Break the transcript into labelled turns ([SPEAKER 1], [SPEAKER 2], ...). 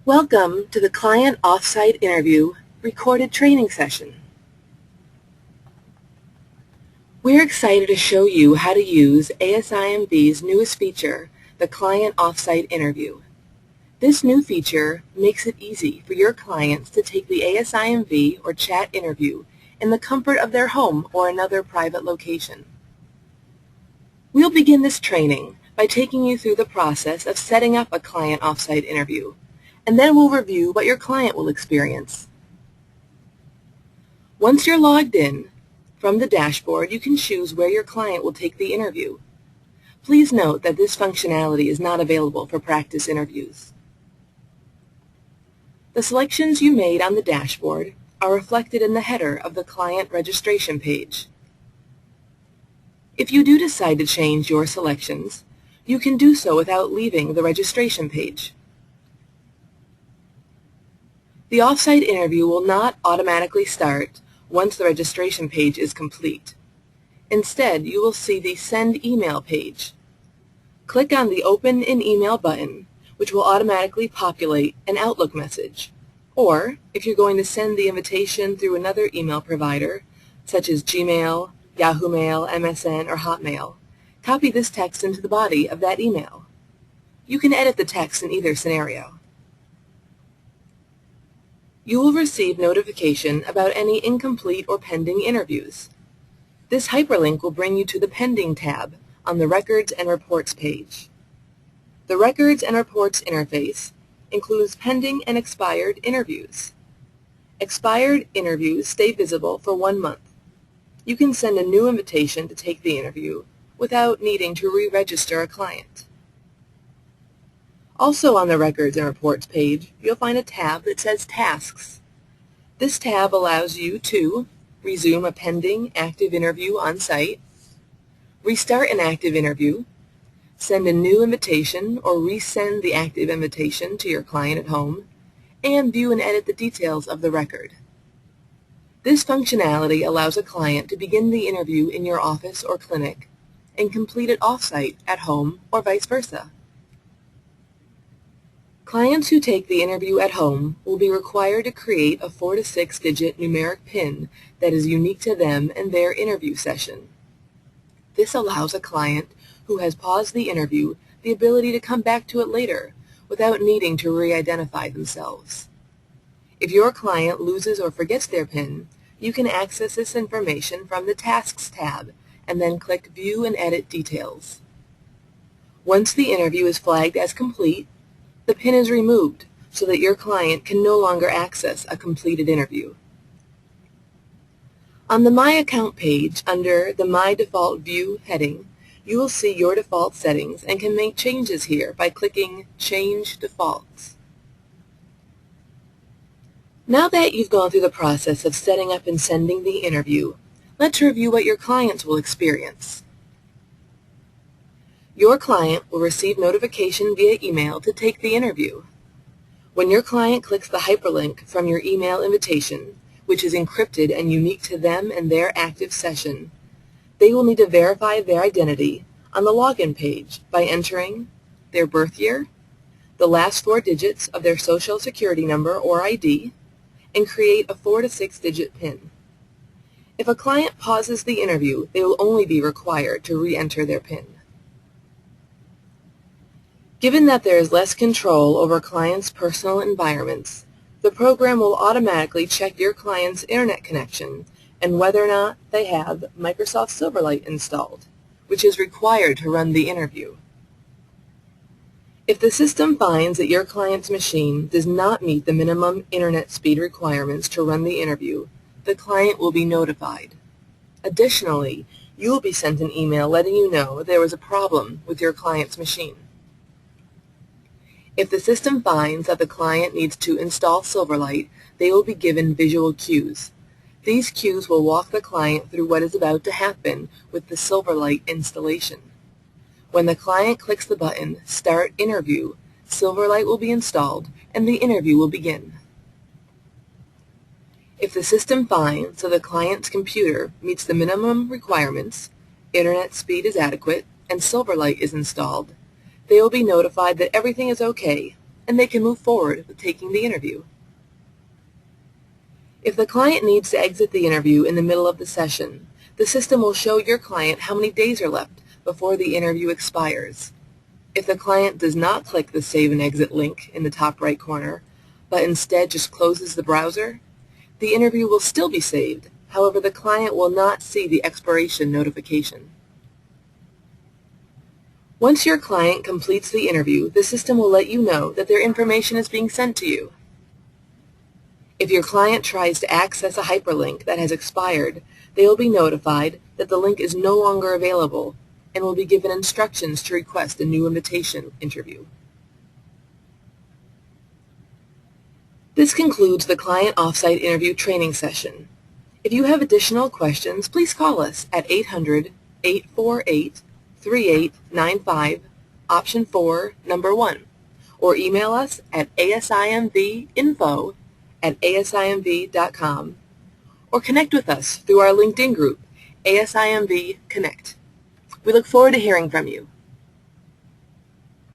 [SPEAKER 1] Welcome to the Client Offsite Interview recorded training session. We're excited to show you how to use ASIMV's newest feature, the Client Offsite Interview. This new feature makes it easy for your clients to take the ASIMV or chat interview in the comfort of their home or another private location. We'll begin this training by taking you through the process of setting up a Client Offsite Interview, and then we'll review what your client will experience. Once you're logged in, from the dashboard you can choose where your client will take the interview. Please note that this functionality is not available for practice interviews. The selections you made on the dashboard are reflected in the header of the client registration page. If you do decide to change your selections, you can do so without leaving the registration page. The offsite interview will not automatically start once the registration page is complete. Instead, you will see the Send Email page. Click on the Open an Email button, which will automatically populate an Outlook message. Or, if you're going to send the invitation through another email provider, such as Gmail, Yahoo Mail, MSN, or Hotmail, copy this text into the body of that email. You can edit the text in either scenario. You will receive notification about any incomplete or pending interviews. This hyperlink will bring you to the Pending tab on the Records and Reports page. The Records and Reports interface includes pending and expired interviews. Expired interviews stay visible for 1 month. You can send a new invitation to take the interview without needing to re-register a client. Also on the Records and Reports page, you'll find a tab that says Tasks. This tab allows you to resume a pending active interview on site, restart an active interview, send a new invitation or resend the active invitation to your client at home, and view and edit the details of the record. This functionality allows a client to begin the interview in your office or clinic and complete it off-site at home or vice versa. Clients who take the interview at home will be required to create a 4 to 6 digit numeric PIN that is unique to them and their interview session. This allows a client who has paused the interview the ability to come back to it later without needing to re-identify themselves. If your client loses or forgets their PIN, you can access this information from the Tasks tab and then click View and Edit Details. Once the interview is flagged as complete, the PIN is removed so that your client can no longer access a completed interview. On the My Account page, under the My Default View heading, you will see your default settings and can make changes here by clicking Change Defaults. Now that you've gone through the process of setting up and sending the interview, let's review what your clients will experience. Your client will receive notification via email to take the interview. When your client clicks the hyperlink from your email invitation, which is encrypted and unique to them and their active session, they will need to verify their identity on the login page by entering their birth year, the last 4 digits of their Social Security number or ID, and create a 4 to 6 digit PIN. If a client pauses the interview, they will only be required to re-enter their PIN. Given that there is less control over clients' personal environments, the program will automatically check your client's internet connection and whether or not they have Microsoft Silverlight installed, which is required to run the interview. If the system finds that your client's machine does not meet the minimum internet speed requirements to run the interview, the client will be notified. Additionally, you will be sent an email letting you know there was a problem with your client's machine. If the system finds that the client needs to install Silverlight, they will be given visual cues. These cues will walk the client through what is about to happen with the Silverlight installation. When the client clicks the button Start Interview, Silverlight will be installed and the interview will begin. If the system finds that the client's computer meets the minimum requirements, internet speed is adequate, and Silverlight is installed, they will be notified that everything is okay and they can move forward with taking the interview. If the client needs to exit the interview in the middle of the session, the system will show your client how many days are left before the interview expires. If the client does not click the Save and Exit link in the top right corner, but instead just closes the browser, the interview will still be saved. However, the client will not see the expiration notification. Once your client completes the interview, the system will let you know that their information is being sent to you. If your client tries to access a hyperlink that has expired, they will be notified that the link is no longer available and will be given instructions to request a new invitation interview. This concludes the Client Offsite Interview Training Session. If you have additional questions, please call us at 800-848-3895, option 4, number 1, or email us at asimvinfo@asimv.com, or connect with us through our LinkedIn group, ASIMV Connect. We look forward to hearing from you.